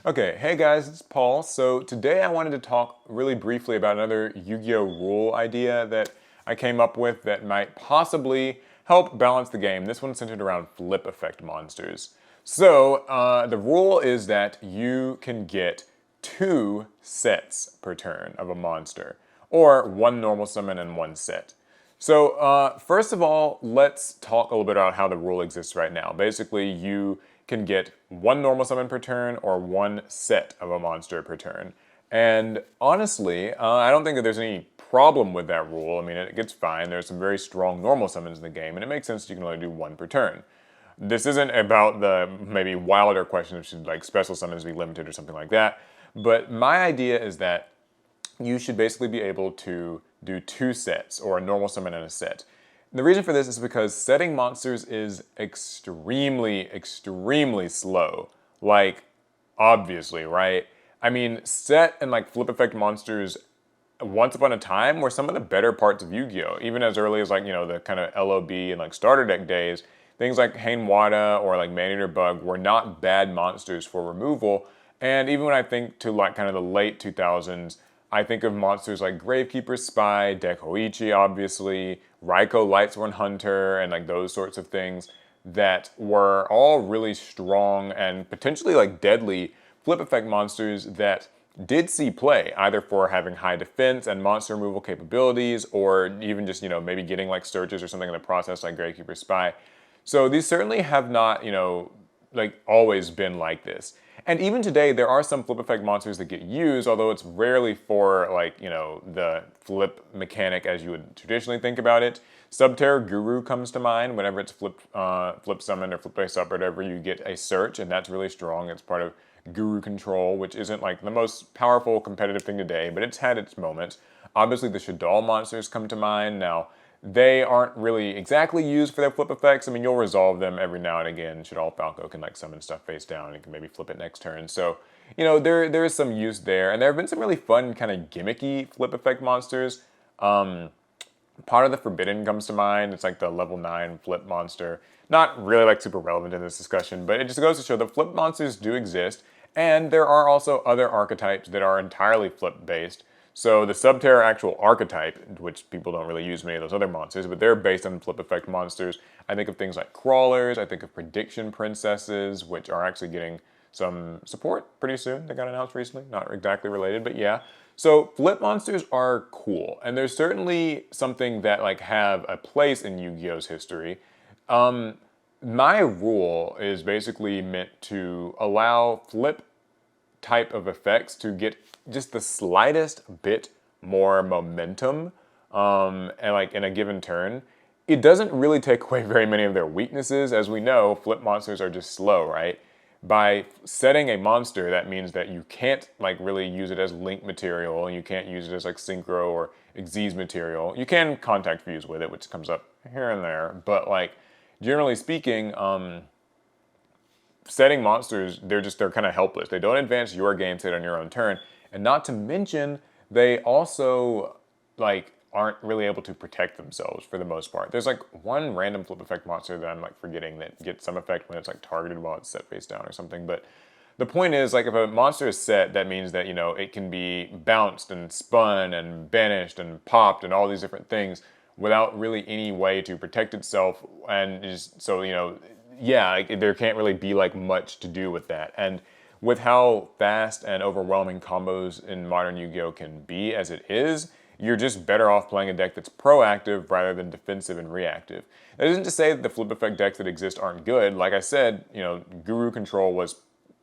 Okay, hey guys, it's Paul. So today I wanted to talk really briefly about another Yu-Gi-Oh! Rule idea that I came up with that might possibly help balance the game. This one's centered around flip effect monsters. So the rule is that you can get 2 sets per turn of a monster, or 1 normal summon and 1 set. So first of all, let's talk a little bit about how the rule exists right now. Basically, you can get 1 normal summon per turn or 1 set of a monster per turn. And honestly, I don't think that there's any problem with that rule. I mean, it gets fine. There's some very strong normal summons in the game, and it makes sense that you can only do 1 per turn. This isn't about the maybe wilder question of should like special summons be limited or something like that. But my idea is that you should basically be able to do 2 sets, or a normal summon and a set. And the reason for this is because setting monsters is extremely slow. Like, obviously, right? I mean, set and like flip effect monsters once upon a time were some of the better parts of Yu-Gi-Oh! Even as early as like, the kind of LOB and like starter deck days, things like Hainwada or like Maneater Bug were not bad monsters for removal. And even when I think to like kind of the late 2000s, I think of monsters like Gravekeeper's Spy, Dekoichi obviously, Raikou Lightsworn Hunter, and like those sorts of things that were all really strong and potentially like deadly flip effect monsters that did see play, either for having high defense and monster removal capabilities, or even just, maybe getting like Sturges or something in the process like Gravekeeper's Spy. So these certainly have not, like always been like this. And even today, there are some flip effect monsters that get used, although it's rarely for like, the flip mechanic as you would traditionally think about it. Subterra Guru comes to mind whenever it's flip summon or flip face up or whatever, you get a search, and that's really strong. It's part of Guru Control, which isn't like the most powerful competitive thing today, but it's had its moments. Obviously, the Shaddoll monsters come to mind. Now, they aren't really exactly used for their flip effects. I mean, you'll resolve them every now and again. Shaddoll Falco can like summon stuff face down and can maybe flip it next turn. So, there is some use there. And there have been some really fun kind of gimmicky flip effect monsters. Part of the Forbidden comes to mind. It's like the level 9 flip monster. Not really like super relevant in this discussion, but it just goes to show that flip monsters do exist, and there are also other archetypes that are entirely flip based. So the Subterra actual archetype, which people don't really use many of those other monsters, but they're based on flip effect monsters. I think of things like crawlers, I think of prediction princesses, which are actually getting some support pretty soon. They got announced recently, not exactly related, but yeah. So flip monsters are cool, and there's certainly something that like have a place in Yu-Gi-Oh's history. My rule is basically meant to allow flip type of effects to get just the slightest bit more momentum, and like in a given turn. It doesn't really take away very many of their weaknesses. As we know, flip monsters are just slow, right? By setting a monster, that means that you can't like really use it as link material, and you can't use it as like synchro or Xyz material. You can contact fuse with it, which comes up here and there, but like generally speaking, setting monsters, they're kind of helpless. They don't advance your game state on your own turn, and not to mention they also like aren't really able to protect themselves for the most part. There's like one random flip effect monster that I'm like forgetting that gets some effect when it's like targeted while it's set face down or something. But the point is, like, if a monster is set, that means that it can be bounced and spun and banished and popped and all these different things without really any way to protect itself, and just so yeah, like, there can't really be like much to do with that. And with how fast and overwhelming combos in modern Yu-Gi-Oh can be as it is, you're just better off playing a deck that's proactive rather than defensive and reactive. That isn't to say that the flip effect decks that exist aren't good. Like I said, Guru Control was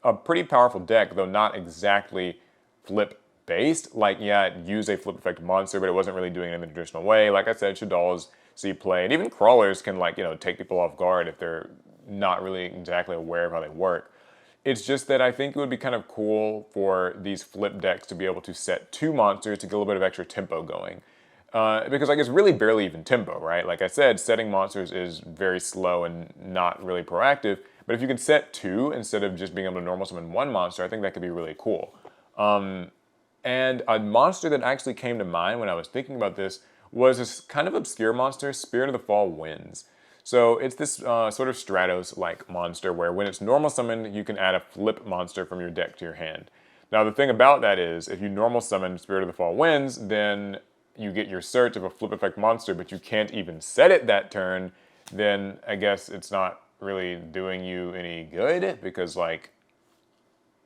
a pretty powerful deck, though not exactly flip based. Like, yeah, it used a flip effect monster, but it wasn't really doing it in the traditional way. Like I said, Shaddolls see play, and even crawlers can like, take people off guard if they're not really exactly aware of how they work. It's just that I think it would be kind of cool for these flip decks to be able to set 2 monsters to get a little bit of extra tempo going. Because like it's really barely even tempo, right? Like I said, setting monsters is very slow and not really proactive. But if you can set 2 instead of just being able to normal summon 1 monster, I think that could be really cool. And a monster that actually came to mind when I was thinking about this was this kind of obscure monster, Spirit of the Fall Winds. So it's this sort of Stratos-like monster where when it's normal summoned, you can add a flip monster from your deck to your hand. Now the thing about that is, if you normal summon Spirit of the Fall Winds, then you get your search of a flip effect monster, but you can't even set it that turn, then I guess it's not really doing you any good, because like,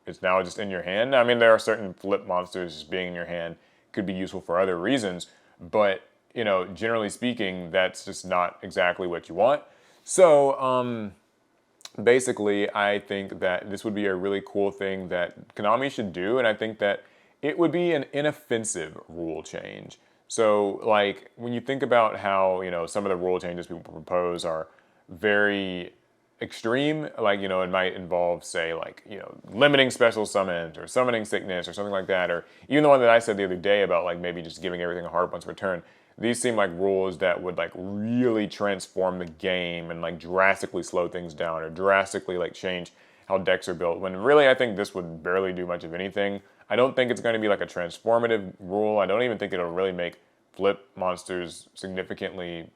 it's now just in your hand. I mean, there are certain flip monsters just being in your hand could be useful for other reasons, but you know, generally speaking, that's just not exactly what you want. So, basically, I think that this would be a really cool thing that Konami should do, and I think that it would be an inoffensive rule change. So, like, when you think about how, you know, some of the rule changes people propose are very extreme, like, you know, it might involve, say, like, you know, limiting special summons or summoning sickness or something like that, or even the one that I said the other day about, like, maybe just giving everything a hard once return. These seem like rules that would, like, really transform the game and, like, drastically slow things down or drastically, like, change how decks are built, when really I think this would barely do much of anything. I don't think it's going to be, like, a transformative rule. I don't even think it'll really make flip monsters significantly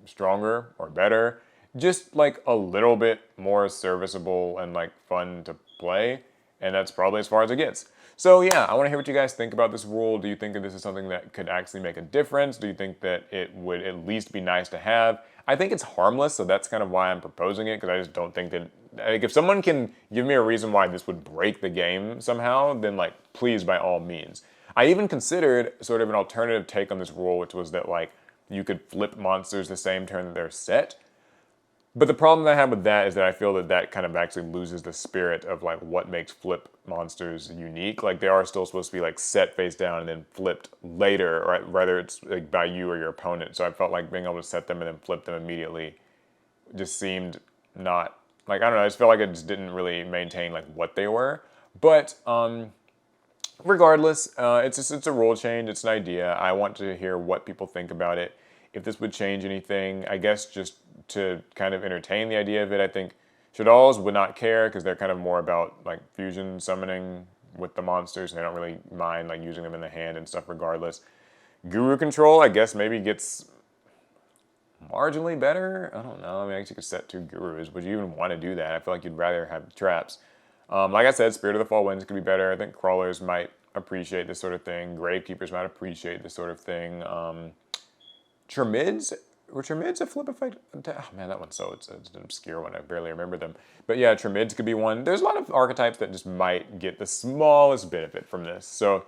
stronger or better. Just, like, a little bit more serviceable and, like, fun to play, and that's probably as far as it gets. So yeah, I want to hear what you guys think about this rule. Do you think that this is something that could actually make a difference? Do you think that it would at least be nice to have? I think it's harmless, so that's kind of why I'm proposing it, because I just don't think that, like, if someone can give me a reason why this would break the game somehow, then, like, please, by all means. I even considered sort of an alternative take on this rule, which was that, like, you could flip monsters the same turn that they're set. But the problem that I have with that is that I feel that that kind of actually loses the spirit of, like, what makes flip monsters unique. Like, they are still supposed to be, like, set face down and then flipped later, or whether it's, like, by you or your opponent. So I felt like being able to set them and then flip them immediately just seemed not, like, I don't know, I just felt like it just didn't really maintain, like, what they were. But regardless, it's a rule change, it's an idea. I want to hear what people think about it. If this would change anything, I guess just to kind of entertain the idea of it, I think Shaddolls would not care, because they're kind of more about, like, fusion summoning with the monsters, and they don't really mind, like, using them in the hand and stuff regardless. Guru Control, I guess, maybe gets marginally better. I don't know. I mean, I guess you could set 2 Gurus. Would you even want to do that? I feel like you'd rather have traps. Like I said, Spirit of the Fall Winds could be better. I think Crawlers might appreciate this sort of thing. Gravekeepers might appreciate this sort of thing. Tremids? Were Tremids a flip effect? Oh man, that one's so, it's an obscure one. I barely remember them. But yeah, Tremids could be one. There's a lot of archetypes that just might get the smallest benefit from this. So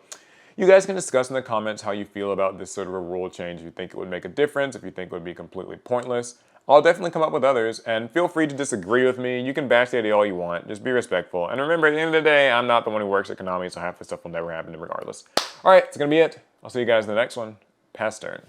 you guys can discuss in the comments how you feel about this sort of a rule change. If you think it would make a difference, if you think it would be completely pointless. I'll definitely come up with others, and feel free to disagree with me. You can bash the idea all you want. Just be respectful. And remember, at the end of the day, I'm not the one who works at Konami, so half the stuff will never happen regardless. All right, that's going to be it. I'll see you guys in the next one. Pass turn.